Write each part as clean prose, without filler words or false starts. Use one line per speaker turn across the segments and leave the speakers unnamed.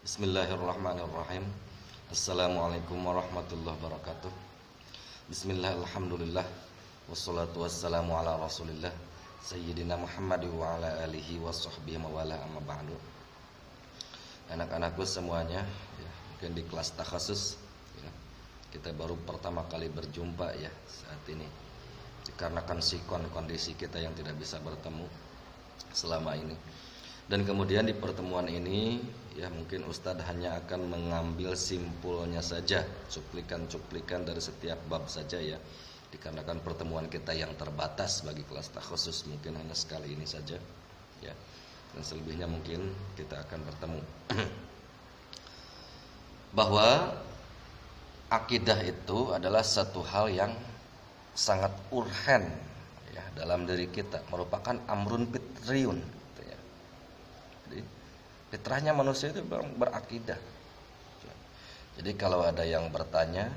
Bismillahirrahmanirrahim. Assalamualaikum warahmatullahi wabarakatuh. Bismillah, alhamdulillah, wassalatu wassalamu ala rasulillah Sayyidina Muhammad wa ala alihi wa sahbihi mawala amma ba'du. Anak-anakku semuanya ya, mungkin di kelas takhasus ya, kita baru pertama kali berjumpa ya saat ini, dikarenakan sikon kondisi kita yang tidak bisa bertemu selama ini. Dan kemudian di pertemuan ini ya mungkin Ustadz hanya akan mengambil simpulnya saja, cuplikan-cuplikan dari setiap bab saja ya, dikarenakan pertemuan kita yang terbatas bagi kelas takhusus mungkin hanya sekali ini saja ya, dan selebihnya mungkin kita akan bertemu. Bahwa akidah itu adalah satu hal yang sangat urgen ya dalam diri kita, merupakan amrun fitriyun. Jadi fitrahnya manusia itu berakidah. Jadi kalau ada yang bertanya,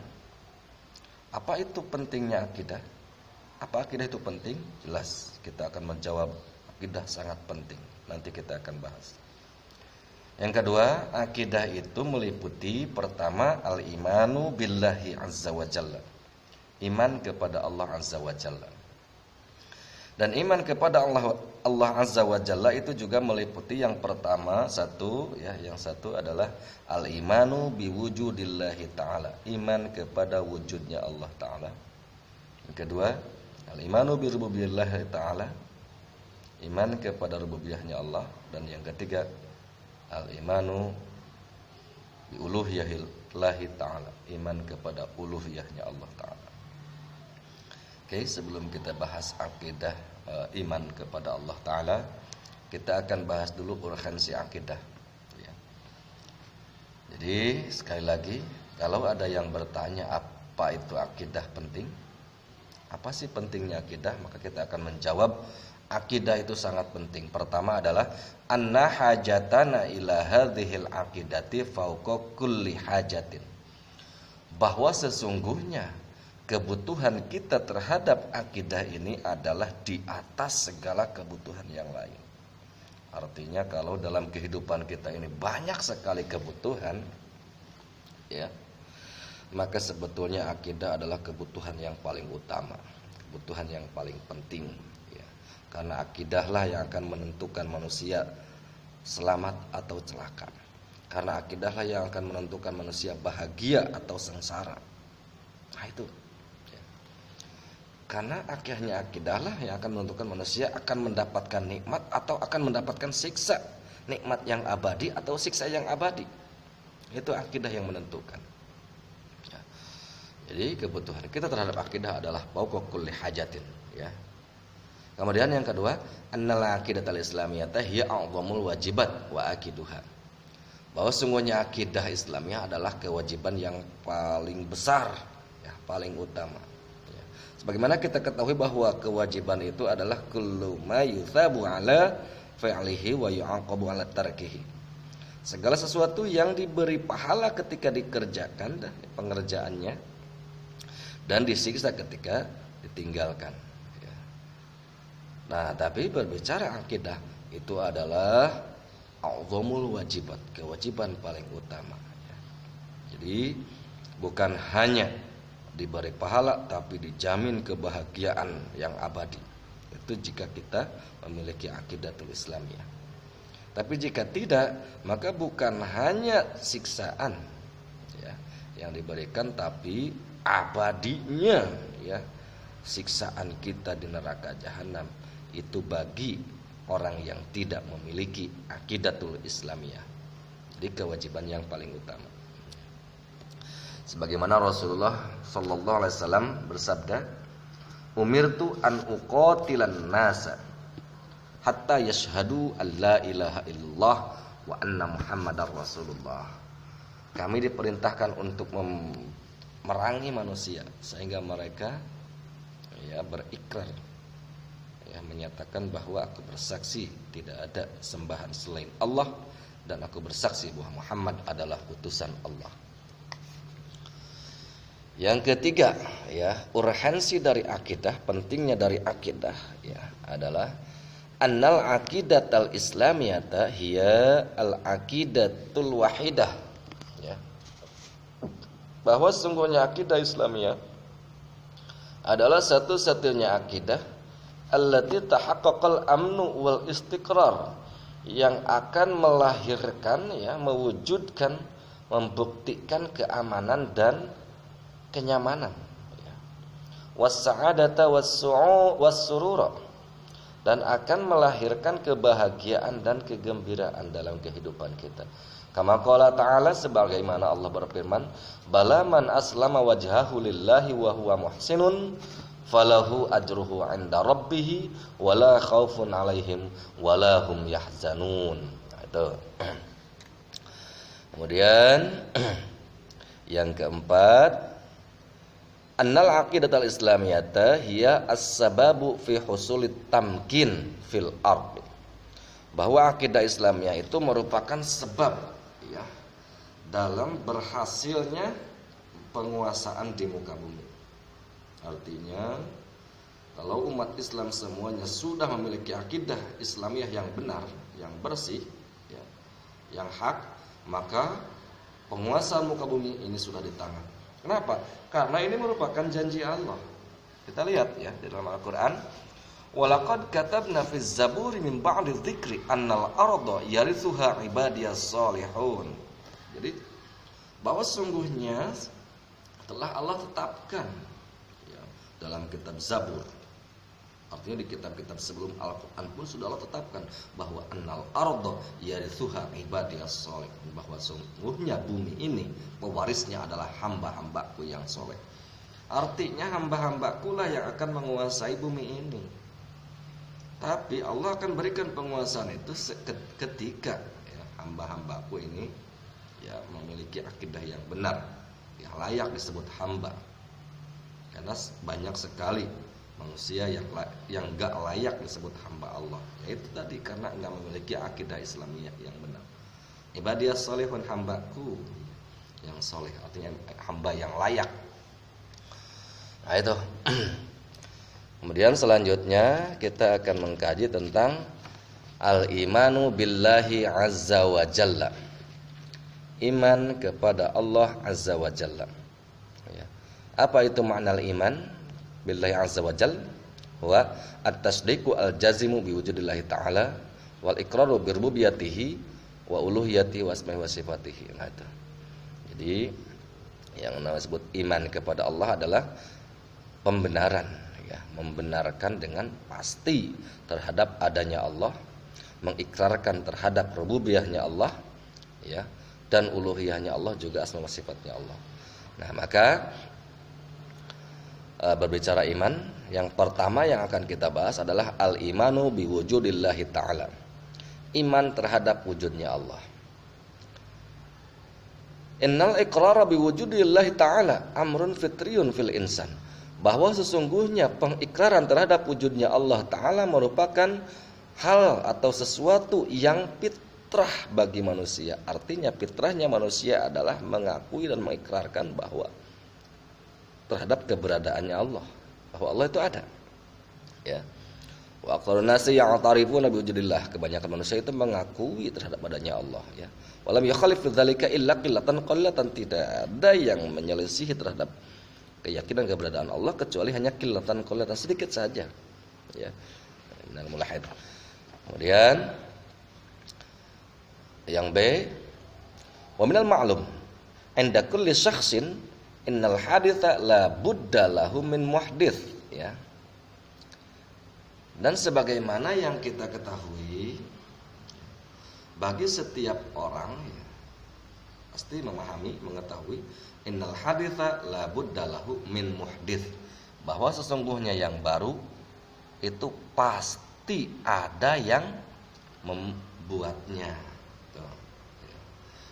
apa itu pentingnya akidah? Apa akidah itu penting? Jelas kita akan menjawab, akidah sangat penting. Nanti kita akan bahas. Yang kedua, akidah itu meliputi pertama al-imanu billahi azza wa jalla. Iman kepada Allah azza wa jalla. Dan iman kepada Allah azza wa jalla itu juga meliputi yang pertama yang satu adalah al-imanu biwujudillahi ta'ala, iman kepada wujudnya Allah ta'ala. Yang kedua, al-imanu birububillahi ta'ala, iman kepada rububiyahnya Allah. Dan yang ketiga, al-imanu biuluhiyahillahi ta'ala, iman kepada uluhiyahnya Allah ta'ala. Oke, sebelum kita bahas akidah iman kepada Allah Ta'ala, kita akan bahas dulu urgensi akidah ya. Jadi sekali lagi, kalau ada yang bertanya apa itu akidah penting, apa sih pentingnya akidah, maka kita akan menjawab akidah itu sangat penting. Pertama adalah anna hajatana ila hadhil aqidati fauqa kulli hajatin, bahwa sesungguhnya kebutuhan kita terhadap akidah ini adalah di atas segala kebutuhan yang lain. Artinya kalau dalam kehidupan kita ini banyak sekali kebutuhan ya, maka sebetulnya akidah adalah kebutuhan yang paling utama, kebutuhan yang paling penting ya. Karena akidahlah yang akan menentukan manusia selamat atau celaka. Karena akidahlah yang akan menentukan manusia bahagia atau sengsara. Nah itu. Karena akhirnya akidahlah yang akan menentukan manusia akan mendapatkan nikmat atau akan mendapatkan siksa, nikmat yang abadi atau siksa yang abadi. Itu akidah yang menentukan ya. Jadi kebutuhan kita terhadap akidah adalah fauqa kulli hajatin ya. Kemudian yang kedua, annal aqidatul islamiyata hiya a'dhamul wajibat wa akiduha, bahwa sungguhnya akidah Islamiyah adalah kewajiban yang paling besar ya, paling utama. Sebagaimana kita ketahui bahwa kewajiban itu adalah kullu ma yuthabu ala fi'lihi wa yu'aqabu ala tarkihi, segala sesuatu yang diberi pahala ketika dikerjakan pengerjaannya dan disiksa ketika ditinggalkan ya. Nah tapi berbicara akidah itu adalah a'dhamul wajibat, kewajiban paling utama ya. Jadi bukan hanya diberi pahala tapi dijamin kebahagiaan yang abadi. Itu jika kita memiliki aqidatul Islamiyah. Tapi jika tidak, maka bukan hanya siksaan ya yang diberikan, tapi abadinya ya siksaan kita di neraka jahanam itu bagi orang yang tidak memiliki aqidatul Islamiyah. Jadi kewajiban yang paling utama. Sebagaimana Rasulullah sallallahu alaihi wasallam bersabda, "Umirtu an uqatilan nasa hatta yashhadu an la ilaha illallah wa anna Muhammadar Rasulullah." Kami diperintahkan untuk memerangi manusia sehingga mereka ya berikrar ya, menyatakan bahwa aku bersaksi tidak ada sembahan selain Allah dan aku bersaksi bahwa Muhammad adalah utusan Allah. Yang ketiga ya, urgensi dari akidah, pentingnya dari akidah ya adalah annal aqidatal islamiyata hiya al aqidatul wahidah, ya. Bahwa sesungguhnya akidah Islamiyah adalah satu-satunya akidah allati tahaqqaqal amnu wal istiqrar, yang akan melahirkan, ya, mewujudkan, membuktikan keamanan dan kenyamanan, ya. Was-sa'adata was-surura, dan akan melahirkan kebahagiaan dan kegembiraan dalam kehidupan kita. Kama qala ta'ala, sebagaimana Allah berfirman, bala man aslama wajhahu lillahi wa huwa muhsinun falahu ajruhu 'inda rabbih wala khaufun 'alaihim wala hum yahzanun. Nah, itu. Kemudian yang keempat, annal aqidatul islamiyata hiya as-sababu fi husulit tamkin fil ard. Bahwa akidah Islamiyah itu merupakan sebab, ya, dalam berhasilnya penguasaan di muka bumi. Artinya, kalau umat Islam semuanya sudah memiliki akidah Islamiyah yang benar, yang bersih, ya, yang hak, maka penguasaan muka bumi ini sudah di tangan. Kenapa? Karena ini merupakan janji Allah. Kita lihat, ya, di dalam Al-Quran, walaqad katabna fiz zaburi min ba'di dzikri annal arda yarithuha ibadiyas salihun. Jadi bahwa sungguhnya telah Allah tetapkan, ya, dalam kitab Zabur. Artinya di kitab-kitab sebelum Al-Quran pun sudah Allah tetapkan bahwa annal arda yarithuha ibadiyas salihun, bahwa sungguhnya bumi ini pewarisnya adalah hamba-hambaku yang soleh. Artinya hamba-hambaku lah yang akan menguasai bumi ini. Tapi Allah akan berikan penguasaan itu ketika, ya, hamba-hambaku ini, ya, memiliki akidah yang benar, yang layak disebut hamba. Karena banyak sekali manusia yang enggak layak disebut hamba Allah. Yaitu tadi karena enggak memiliki akidah Islamiyah yang benar. Ibadiyas salihun, hambaku yang soleh, artinya hamba yang layak. Nah, itu. Kemudian selanjutnya kita akan mengkaji tentang al-imanu billahi azza wa jalla. Iman kepada Allah azza wa jalla. Ya. Apa itu makna iman billahi azza wa jalla? Wa at-tasdiqu al-jazimu biwujudillahi ta'ala wal iqraru bi rububiyyatihi wa uluhiyatihi wa asma'ihi wa sifatihi. Nah, itu. Jadi yang namanya disebut iman kepada Allah adalah pembenaran, ya, membenarkan dengan pasti terhadap adanya Allah, mengikrarkan terhadap rububiyahnya Allah, ya, dan uluhiyahnya Allah, juga asma wa sifatnya Allah. Nah, maka berbicara iman, yang pertama yang akan kita bahas adalah al-imanu biwujudillahi ta'ala. Iman terhadap wujudnya Allah. Innal iqrara biwujudillahi ta'ala amrun fitriyun fil insan. Bahwa sesungguhnya pengikraran terhadap wujudnya Allah Ta'ala merupakan hal atau sesuatu yang fitrah bagi manusia. Artinya fitrahnya manusia adalah mengakui dan mengikrarkan bahwa terhadap keberadaannya Allah, bahwa Allah itu ada, ya. Wa aqrarun nasi ya'tarifuna biwujudillah. Kebanyakan manusia itu mengakui terhadap adanya Allah, ya. Walam yukhalif dzalika illa qillatan qalilatan. Tidak ada yang menyelisihi terhadap keyakinan keberadaan Allah kecuali hanya qillatan qalilatan, sedikit saja, ya. Minal mulahid. Kemudian yang B, wa minal ma'lum inda kulli syakhsin innal haditha la budda lahu min muhdits, ya. Dan sebagaimana yang kita ketahui, bagi setiap orang, ya, pasti memahami, mengetahui innal haditha la budda lahu min muhdits, bahwa sesungguhnya yang baru itu pasti ada yang membuatnya.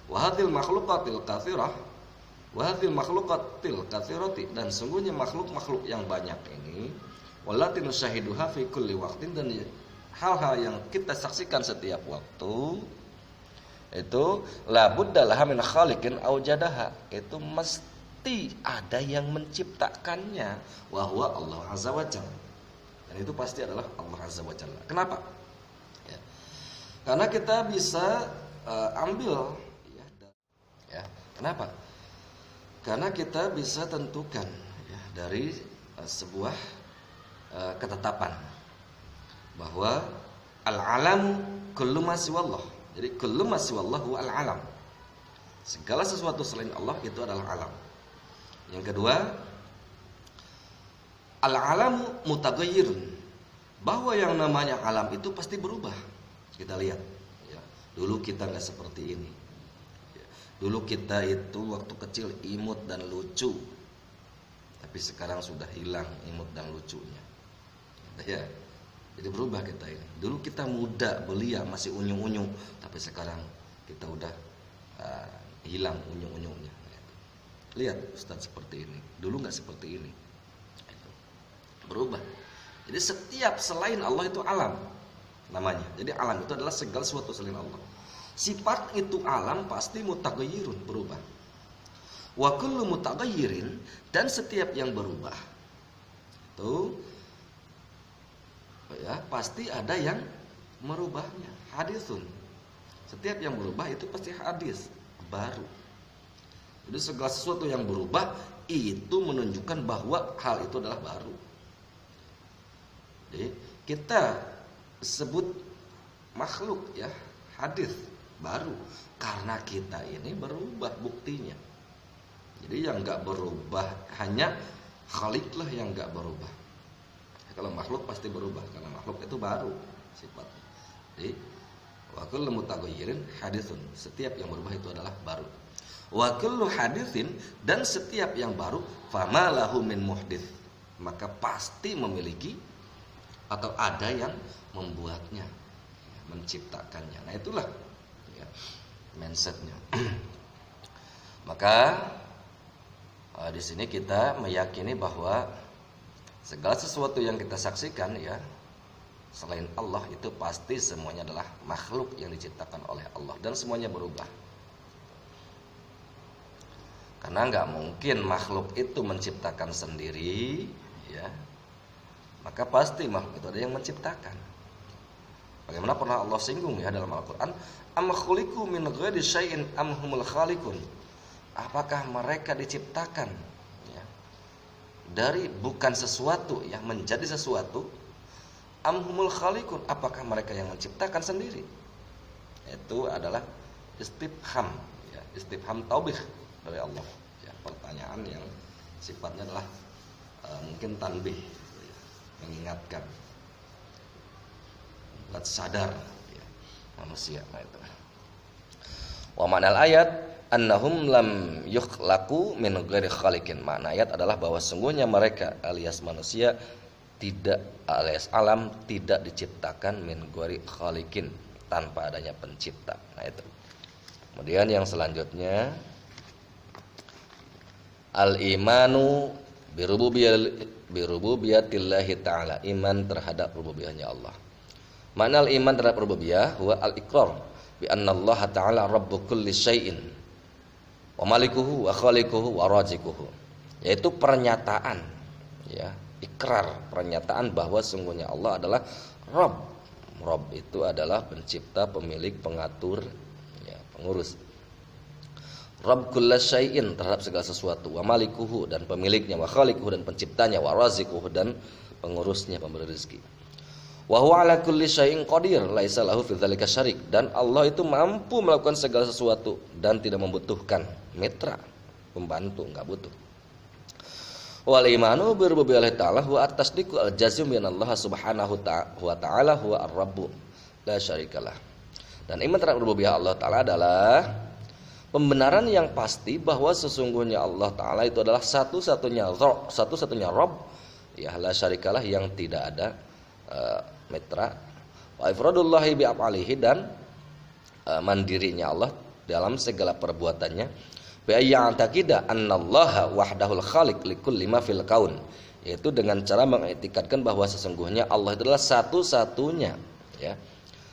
Wa hadhil makhluqatil katsirah, wa hadhil makhluqatil katsirati, dan sungguhnya makhluk-makhluk yang banyak ini, wallati nusyahiduha fi kulli waqtin, dan hal-hal yang kita saksikan setiap waktu itu la budda laha min khaliqin aujadaha, itu mesti ada yang menciptakannya, wa huwa Allah azza wa jalla, dan itu pasti adalah Allah azza wa jalla. Kenapa? Karena kita bisa ambil ya. Kenapa? Karena kita bisa tentukan ya, dari sebuah ketetapan bahwa al-alam kullu ma siwallah. Jadi kullu ma siwallah huwa al-alam. Segala sesuatu selain Allah itu adalah alam. Yang kedua, al-alamu mutaghayyirun. Bahwa yang namanya alam itu pasti berubah. Kita lihat ya. Dulu kita nggak seperti ini ya. Dulu kita itu waktu kecil imut dan lucu, tapi sekarang sudah hilang imut dan lucunya ya. Jadi berubah kita ini. Dulu kita muda, belia, masih unyu-unyu, tapi sekarang kita udah hilang unyu-unyunya. Lihat Ustadz seperti ini, dulu nggak seperti ini. Berubah. Jadi setiap selain Allah itu alam namanya. Jadi alam itu adalah segala sesuatu selain Allah. Sifat itu alam pasti mutaghayyirun, berubah. Wa kullu mutaghayyirin, dan setiap yang berubah itu ya pasti ada yang merubahnya. Hadisun. Setiap yang berubah itu pasti hadis baru. Jadi segala sesuatu yang berubah itu menunjukkan bahwa hal itu adalah baru. Jadi kita sebut makhluk ya hadis baru karena kita ini berubah buktinya. Jadi yang nggak berubah hanya Khalik lah yang nggak berubah. Kalau makhluk pasti berubah karena makhluk itu baru sifatnya. Jadi wa kullu mutaghayyirin haditsun, setiap yang berubah itu adalah baru. Wa kullu haditsin, dan setiap yang baru fama lahu min muhdits, maka pasti memiliki atau ada yang membuatnya, menciptakannya. Nah itulah ya, mindsetnya. Maka di sini kita meyakini bahwa segala sesuatu yang kita saksikan ya selain Allah itu pasti semuanya adalah makhluk yang diciptakan oleh Allah dan semuanya berubah. Karena nggak mungkin makhluk itu menciptakan sendiri, ya. Maka pasti makhluk itu ada yang menciptakan. Bagaimana pernah Allah singgung ya dalam Al-Quran, am khuliqu min ghairi syai'in am humul khaliqun. Apakah mereka diciptakan ya, dari bukan sesuatu ya menjadi sesuatu, am humul khaliqun, apakah mereka yang menciptakan sendiri? Itu adalah istifham ya, istifham taubih dari Allah ya, pertanyaan yang sifatnya adalah mungkin tanbih ya, mengingatkan, buat sadar ya, manusia. Nah, itu. Wa ma'nal ayat annahum lam yukhlaqu min ghairi khaliqin. Makna ayat adalah bahwa sungguhnya mereka alias manusia tidak alias alam tidak diciptakan min ghairi khaliqin, tanpa adanya pencipta. Nah itu. Kemudian yang selanjutnya al-imanu birububiyatillahi ta'ala, iman terhadap rububiyahnya Allah. Makna iman terhadap rububiyah huwa al-iqrar bi anna Allah ta'ala rabbu kulli syai'in wa malikuhu wa khaliquhu wa razikuhu, yaitu pernyataan ya, ikrar, pernyataan bahwa sungguhnya Allah adalah Rabb. Rabb itu adalah pencipta, pemilik, pengatur ya, pengurus. Rabb kulli syai'in, terhadap segala sesuatu, wa malikuhu, dan pemiliknya, wa khaliquhu, dan penciptanya, wa razikuhu, dan pengurusnya, pemberi rezeki. Wa huwa ala kulli syai'in qadir laisa lahu fi dzalika syarik, dan Allah itu mampu melakukan segala sesuatu dan tidak membutuhkan mitra, pembantu, enggak butuh. Wal imanu bi rububiyatihi ta'ala huwa at-tasdiqu al-jazim bi anna Allah subhanahu wa ta'ala huwa ar-rabb la syarikalah. Dan iman terhadap rububiyah Allah Ta'ala adalah pembenaran yang pasti bahwa sesungguhnya Allah Ta'ala itu adalah satu-satunya Rabb ya, la syarikalah, yang tidak ada mitra. Wa ifradullahi bi af'alihi, dan mandirinya Allah dalam segala perbuatannya. Bi ayya'taqida annallaha wahdahul khaliq likulli ma fil kaun, yaitu dengan cara mengiktikadkan bahwa sesungguhnya Allah itu adalah satu-satunya ya,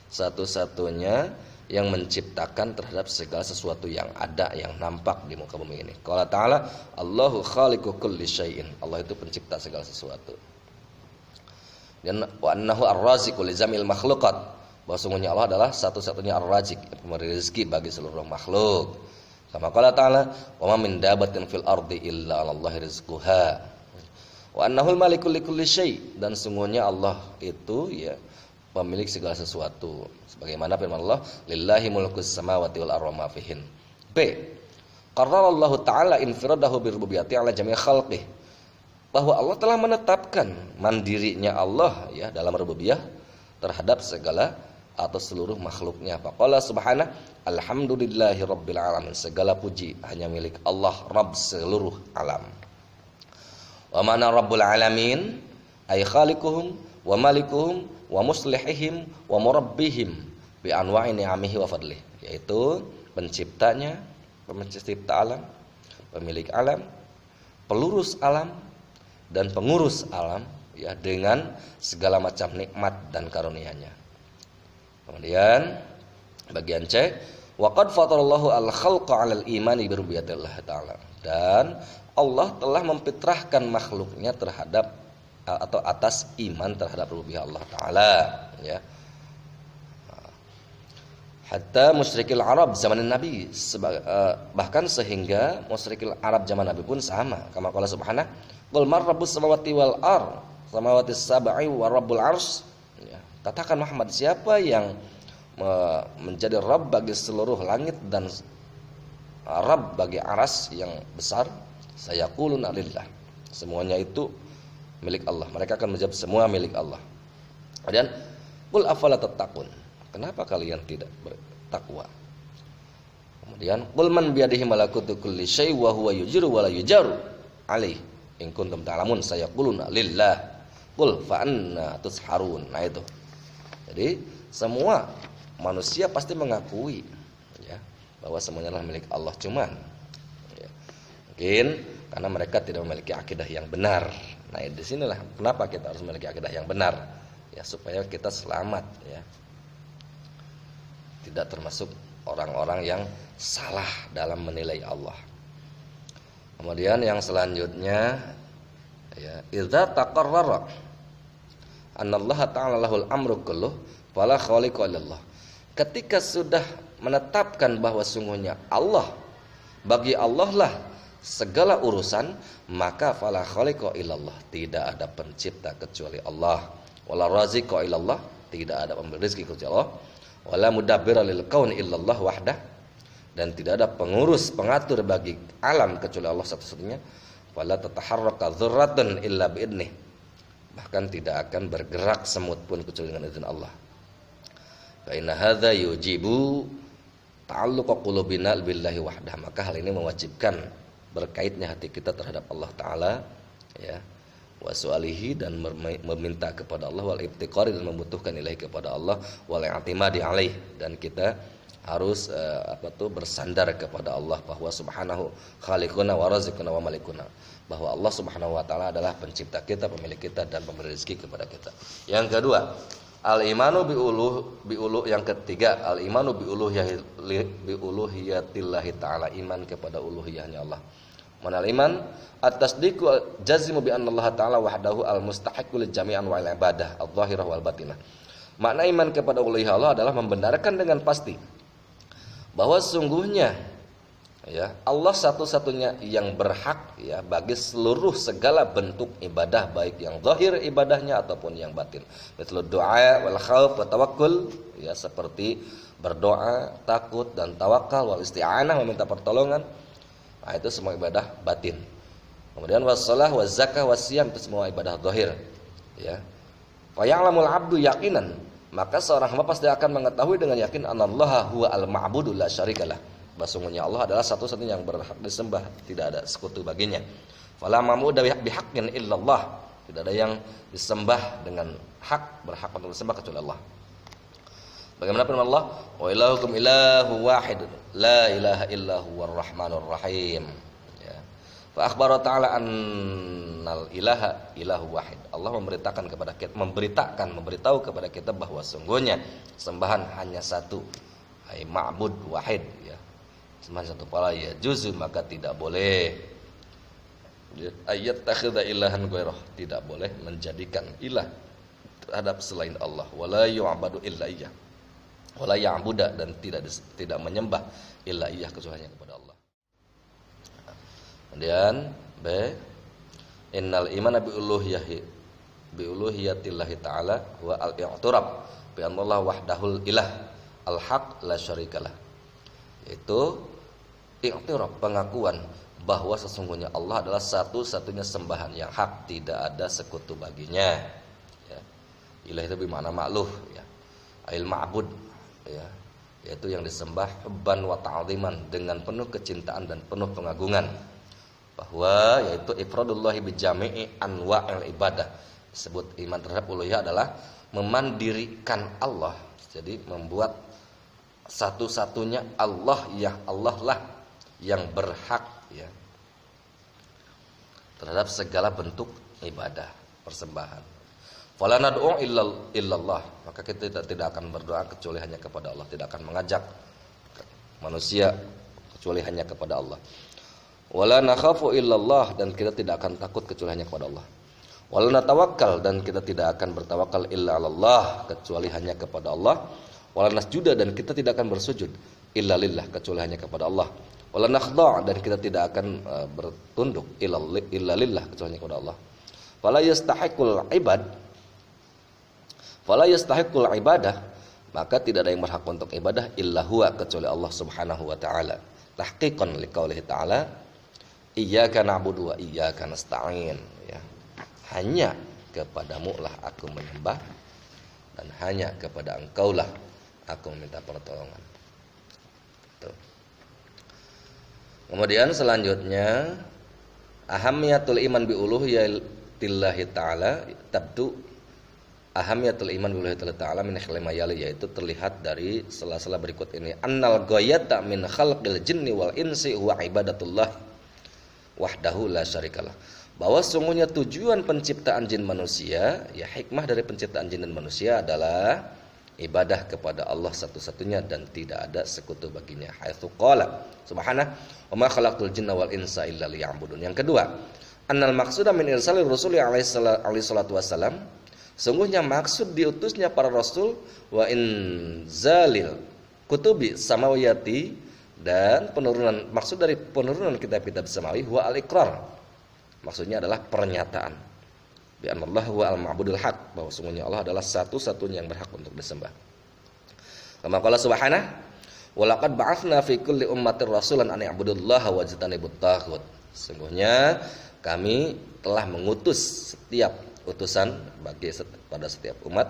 satu-satunya yang menciptakan terhadap segala sesuatu yang ada, yang nampak di muka bumi ini. Qala ta'ala Allahu khaliqu kulli syai'in, Allah itu pencipta segala sesuatu. Dan wa annahu ar-raziqu li zamil makhluqat, bahwa sungguhnya Allah adalah satu-satunya Ar-Razik, pemberi rezeki bagi seluruh makhluk. Kama qala ta'ala, "Wa ma min dabatin fil ardi illa 'alallahi rizquha." Wa annahul malikul likulli syai', dan sungguhnya Allah itu ya pemilik segala sesuatu. Sebagaimana firman Allah, "Lillahi mulkus samawati wal ardi wa ma fihin." B. Qarrarallahu ta'ala infiradahu birububiyyati 'ala jami' khalqih. Bahwa Allah telah menetapkan mandirinya Allah ya dalam rububiyah terhadap segala atau seluruh makhluknya. Faqala subhanahu, alhamdulillahi rabbil alamin. Segala puji hanya milik Allah, Rabb seluruh alam. Wa mana rabbul alamin ay khaliquhum wa malikuhum wa muslihihim wa murabbihim bi anwa'i ni'amihi wa fadlih. Yaitu penciptanya, pencipta alam, pemilik alam, pelurus alam, dan pengurus alam ya dengan segala macam nikmat dan karunia-Nya. Kemudian bagian C, wa qad fatarallahu al-khalqa 'alal imani bi rububiyyatillah ta'ala. Dan Allah telah memfitrahkan makhluknya terhadap atau atas iman terhadap rububiyah Allah taala ya. Hatta musyrikil Arab zaman Nabi bahkan sehingga musyrikil Arab zaman Nabi pun sama. Kama qala subhanahu, qul man rabbus samawati wal ard, samawati sab'i wa rabbul arsy. Ya. Katakan Muhammad, siapa yang menjadi Rabb bagi seluruh langit dan Rabb bagi aras yang besar? Sayaquluna lillah. Semuanya itu milik Allah. Mereka akan menjawab semua milik Allah. Kemudian qul afala tattaqun. Kenapa kalian tidak bertakwa? Kemudian qul man biyadihi malakutu kulli syai' wa huwa yujiru wa la yujaru alaih in kuntum ta'lamun sayaquluna lillah qul fa anna tusharun. Nah itu. Jadi semua manusia pasti mengakui ya bahwa semuanya adalah milik Allah, cuman ya, mungkin karena mereka tidak memiliki akidah yang benar. Nah, di sinilah kenapa kita harus memiliki akidah yang benar ya, supaya kita selamat ya. Tidak termasuk orang-orang yang salah dalam menilai Allah. Kemudian yang selanjutnya ya, idza taqarrara anna Allah ta'ala lahul amru kulluh fala khaliqa illallah. Ketika sudah menetapkan bahwa sungguhnya Allah, bagi Allah lah segala urusan, maka fala khaliqa illallah, tidak ada pencipta kecuali Allah, wala raziqa illallah, tidak ada pemberi rezeki kecuali Allah, wala mudabbira lil kauni illallah wahdah, dan tidak ada pengurus pengatur bagi alam kecuali Allah satu-satunya, wala tataharraka dzurratun illa biidnih, bahkan tidak akan bergerak semut pun kecuali dengan izin Allah. Fa inna hadza yujibu ta'alluqa qulubina billahi wahdah. Maka hal ini mewajibkan berkaitnya hati kita terhadap Allah taala ya, wa su'alihi, dan meminta kepada Allah, wal ibtiqari, dan membutuhkan ilahi kepada Allah, wal i'timadi alaih, dan kita harus bersandar kepada Allah bahwa subhanahu khaliquna wa raziquna wa malikuna, bahwa Allah subhanahu wa taala adalah pencipta kita, pemilik kita, dan pemberi rezeki kepada kita. Yang kedua, al-imanu biuluh, yang ketiga, al-imanu biuluhiyatillahi ta'ala, iman kepada uluhiyahnya Allah. Manal iman at-tasdiqu jazimu bi anna Allah ta'ala wahdahu al-mustahiqqu li jami'an wal ibadah adh-dhahirah wal batinah. Makna iman kepada uluhiyah Allah adalah membenarkan dengan pasti bahwa sungguhnya ya Allah satu-satunya yang berhak ya bagi seluruh segala bentuk ibadah, baik yang zahir ibadahnya ataupun yang batin. Betul doa wal khauf wa tawakkul ya, seperti berdoa, takut, dan tawakal, wal isti'anah, meminta pertolongan. Nah, itu semua ibadah batin. Kemudian wassalah waz zakah wasiyam, itu semua ibadah zahir ya. Fa ya'lamul 'abdu yaqinan, maka seorang hamba pasti akan mengetahui dengan yakin anallaha huwa al-ma'budu la syarikalah, bahwa sungguhnya Allah adalah satu-satunya yang berhak disembah, tidak ada sekutu baginya. Fala ma'budu bihaqqin illallah, tidak ada yang disembah dengan hak, berhak untuk disembah kecuali Allah. Bagaimana firman Allah, wa ilahukum ilahu wahid la ilaha illa huwar rahmanur rahim ya. Fa akhbara ta'ala annal ilaha ilahu wahid. Allah memberitahu kepada kita bahwa sungguhnya sembahan hanya satu, ai ma'bud wahid ya, sembahan satu. Fala ya juzu, maka tidak boleh ayat takhidha ilahan ghairah, tidak boleh menjadikan ilah terhadap selain Allah, wala yu'badu illa iyyah, wala ya'budu dan tidak menyembah illa iyyah kecuali kepada Allah. Kemudian B, innal imana bi uluhiyatillahi ta'ala wa al-i'tiraf bi anna Allah wahdahul ilah al-haq la syarikalah. Itu i'tiraf, pengakuan bahwa sesungguhnya Allah adalah satu-satunya sembahan yang hak, tidak ada sekutu baginya. Ya. Ilah itu bermakna ma'luh, ya. Ail ma'bud, ya. Yaitu yang disembah hubban wa ta'ziman, dengan penuh kecintaan dan penuh pengagungan. Bahwa yaitu ifradullahi bi jami'i anwa'il ibadah. Disebut iman terhadap uluhiyah adalah memandirikan Allah. Jadi membuat satu-satunya Allah, ya Allah lah yang berhak, ya, terhadap segala bentuk ibadah persembahan. Fala nad'u illallah, maka kita tidak akan berdoa kecuali hanya kepada Allah, tidak akan mengajak manusia kecuali hanya kepada Allah. Wala nakhafu illallah, dan kita tidak akan takut kecuali hanya kepada Allah. Wala natawakkal, dan kita tidak akan bertawakal illa 'alallah, kecuali hanya kepada Allah. Wala nasjuda, dan kita tidak akan bersujud illa lillah, kecuali hanya kepada Allah. Wala nakhda', dan kita tidak akan bertunduk illa lillah, kecuali hanya kepada Allah. Fala yastahiqul ibadah, maka tidak ada yang berhak untuk ibadah illa huwa, kecuali Allah Subhanahu wa taala. Tahqiqan liqaulihi ta'ala, iyyaka na'budu wa iyyaka nasta'in, ya. Hanya kepadamu lah aku menyembah, dan hanya kepada engkaulah aku meminta pertolongan. Tuh. Kemudian selanjutnya, ahamiyatul iman bi uluhiyatillahi ta'ala tabdu. Ahamiyatul iman bi uluhiyatillahi ta'ala min khilma yali, yaitu terlihat dari sela-sela berikut ini. Annal ghayata min khalqil jinni wal insi huwa ibadatullah wahdahu la syarikalah. Bahwa sungguhnya tujuan penciptaan jin manusia, ya hikmah dari penciptaan jin dan manusia adalah ibadah kepada Allah satu-satunya dan tidak ada sekutu baginya. Haitsu qala subhanahu wa ma khalaqtul jinna wal insa illa liya'budun. Yang kedua, annal maqsuda min irsalir rusuli alaihi salatu wassalam, sungguhnya maksud diutusnya para rasul wa inzalil kutubi samawiyati, dan maksud dari penurunan kitab-kitab samawi huwa al-iqrar, maksudnya adalah pernyataan bi anallahu huwa al-ma'budul haq, bahwa sungguhnya Allah adalah satu-satunya yang berhak untuk disembah. Kama qala subhanahu wa laqad ba'atsna fi kulli ummatin rasulan an ya'budullaha wajtanibut taghut. Sungguhnya kami telah mengutus setiap utusan pada setiap umat,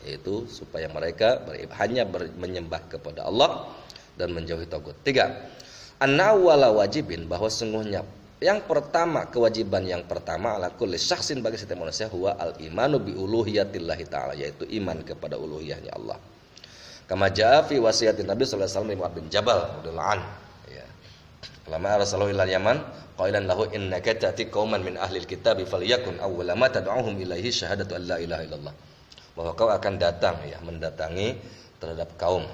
yaitu supaya mereka hanya menyembah kepada Allah dan menjauhi tagut. 3. An-nawwala wajibin, bahwa sungguhnya yang pertama, kewajiban yang pertama ala kulli syakhsin, bagi setiap manusia, huwa al-imanu bi uluhiyatillahi ta'ala, yaitu iman kepada uluhiyahnya Allah. Kama jaa fi wasiyatin Nabi sallallahu alaihi wasallam li Mu'adz bin Jabal radhiyallahu anhu, ya. Lama arsalahu ila Yaman qailan lahu innaka ta'ti qauman min ahli alkitab falyakun awwala ma tad'uhum ilaihi syahadatu an la ilaha illallah. Bahwa kau akan datang, ya, mendatangi terhadap kaum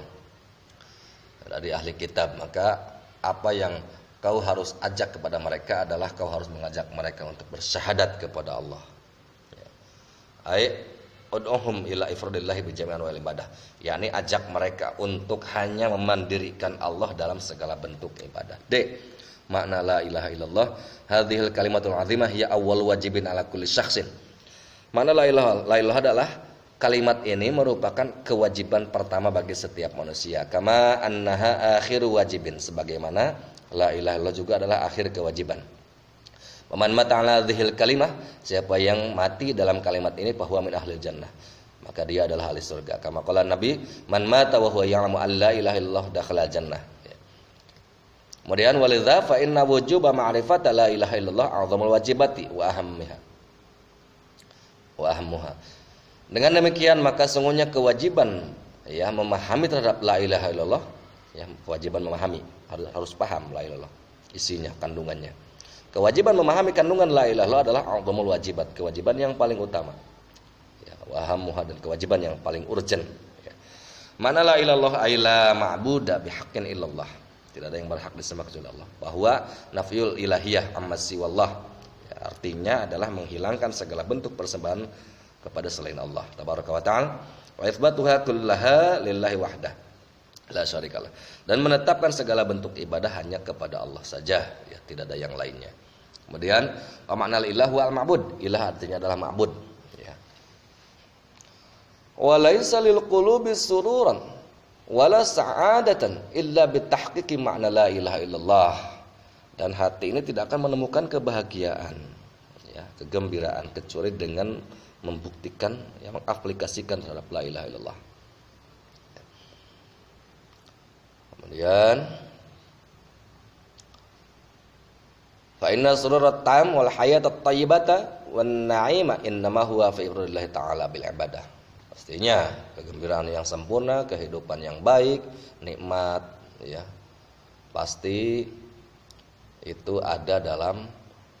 dari ahli kitab, maka apa yang kau harus ajak kepada mereka adalah kau harus mengajak mereka untuk bersyahadat kepada Allah. Ya. Ai ud'uhum ila ifradillahi bi jami'an wal ibadah. yakni ajak mereka untuk hanya memandirikan Allah dalam segala bentuk ibadah. D. Makna la ilaha illallah, hadhil kalimatul azimah hiya awwal wajibin ala kulli syakhsin. Makna la ilaha adalah kalimat ini merupakan kewajiban pertama bagi setiap manusia. Kama annaha akhiru wajibin, sebagaimana la ilaha illallah juga adalah akhir kewajiban. Man mata ala dzil kalimah, siapa yang mati dalam kalimat ini bahwa min ahlil jannah, maka dia adalah ahli surga. Kama qala Nabi, man mata wa huwa ya'lamu an la ilaha illallah dakhala jannah. Kemudian walidza fa inna wujuba ma'rifata la ilaha illallah a'zamul wajibati wa ahammuha. Dengan demikian maka sungguhnya kewajiban memahami terhadap la ilaha illallah, kewajiban memahami, harus paham la ilaha illallah, isinya, kandungannya. Kewajiban memahami kandungan la ilaha illallah adalah a'zamul wajibat, kewajiban yang paling utama. Wa ahammuha, dan kewajiban yang paling urgent. Mana la ilallah ay la ma'buda bihaqqin illallah. Tidak ada yang berhak disembah kecuali Allah. Bahwa nafyul ilahiyah amma siwallah, artinya adalah menghilangkan segala bentuk persembahan kepada selain Allah tabaraka wa ta'ala. Wa itsbatuha kullaha lillahi wahdah la syarikalah. Dan menetapkan segala bentuk ibadah hanya kepada Allah saja, ya, tidak ada yang lainnya. Kemudian wa ma'nal ilah wal ma'bud. Ilah artinya adalah ma'bud, ya. Wa laisa lil qulubi sururan wala sa'adatan illa bitahqiqi ma'na la ilaha illallah. Dan hati ini tidak akan menemukan kebahagiaan, ya, kegembiraan kecuali dengan membuktikan, ya, mengaplikasikan terhadap la ilaha illallah. Kemudian fa inna sururat tam wal hayatat thayyibata wan na'ima innama huwa fi ibradillahi ta'ala bil ibadah. Pastinya kegembiraan yang sempurna, kehidupan yang baik, nikmat, ya, pasti itu ada dalam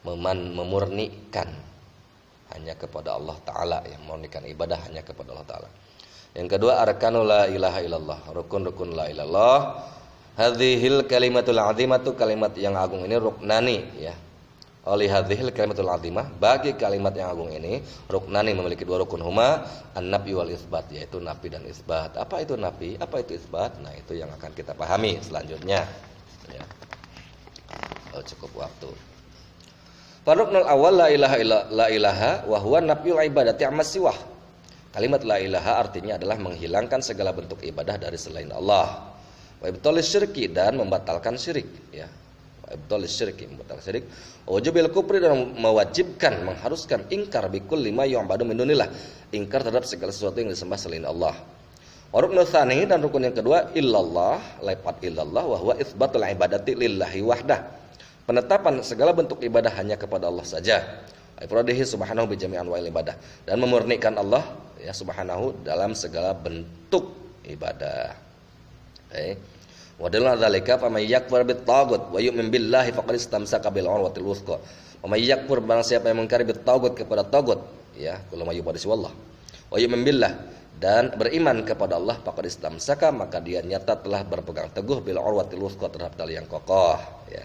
memurnikan hanya kepada Allah Ta'ala, yang memurnikan ibadah hanya kepada Allah Ta'ala. Yang kedua, arkanul la ilaha illallah, rukun-rukun la ilaha illallah. Hadhil kalimatul azimatu, kalimat yang agung ini ruknani, ya. Oleh hadhil kalimatul azimah, bagi kalimat yang agung ini ruknani, memiliki dua rukun, huma an-nafi wal isbat, yaitu nafi dan isbat. Apa itu nafi? Apa itu isbat? Nah, itu yang akan kita pahami selanjutnya, ya. Oh, cukup waktu. Faruknul awal la ilaha wa huwa nafyul ibadati amma siwah. Kalimat la ilaha artinya adalah menghilangkan segala bentuk ibadah dari selain Allah. Wa ibtalis syirki, dan membatalkan syirik, ya. Wa ibtalis syirki, membatalkan syirik. Wujubil kufri, dan mewajibkan, mengharuskan ingkar bikul lima yu'badu min dunillah, ingkar terhadap segala sesuatu yang disembah selain Allah. Wa ruknul tsani, dan rukun yang kedua illallah, lafaz illallah wa huwa itsbatul ibadati lillahi wahdah. Penetapan segala bentuk ibadah hanya kepada Allah saja. Ifradihi subhanahu bi jami' anwa'il ibadah, dan memurnikan Allah, ya, subhanahu dalam segala bentuk ibadah. Wa dalil dzalika fa may yakfur bit taghut wa yu'min billahi faqad istamsaka bil urwatil wuthqa. Wa may yakfur, barang siapa yang mengingkari bit taghut, kepada taghut, ya, kullu ma yubadu wallah. Wa yu'min billah, dan beriman kepada Allah, faqad istamsaka, maka dia nyata telah berpegang teguh bil urwatil wuthqa, terhadap tali yang kokoh, ya.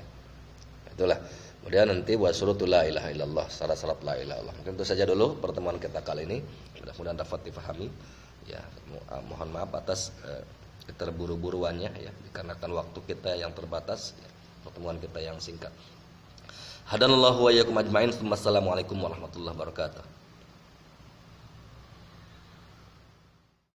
Itulah. Kemudian nanti wa syurutul la ilaha illallah, syarat-syarat la ilaha illallah. Mungkin itu saja dulu pertemuan kita kali ini. Mudah-mudahan dapat dipahami. Ya, mohon maaf atas keterburu-buruannya, ya, dikarenakan waktu kita yang terbatas, ya, pertemuan kita yang singkat. Hadanallahu wa iyyakum ajmain. Wassalamualaikum warahmatullahi wabarakatuh.